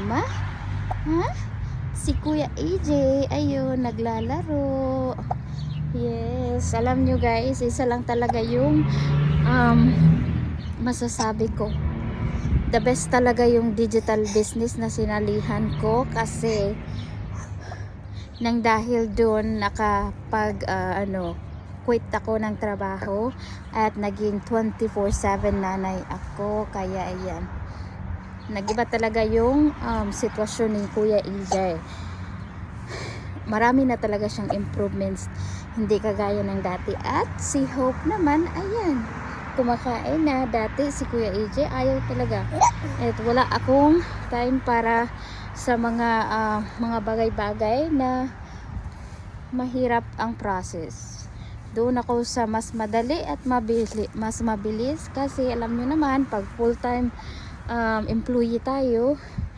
kasama? Ha? Si Kuya AJ, ayun, naglalaro. Yes, alam nyo guys, isa lang talaga yung masasabi ko. The best talaga yung digital business na sinalihan ko kasi nang dahil doon quit ako ng trabaho at naging 24/7 nanay ako, kaya ayan, nagiba talaga yung sitwasyon ni Kuya EJ. Marami na talaga siyang improvements, hindi kagaya ng dati. At si Hope naman, ayan, kumakain na. Dati si Kuya EJ ayaw talaga, at wala akong time para sa mga bagay-bagay na mahirap ang process. Doon ako sa mas madali at mas mabilis kasi alam nyo naman, pag full-time employee tayo,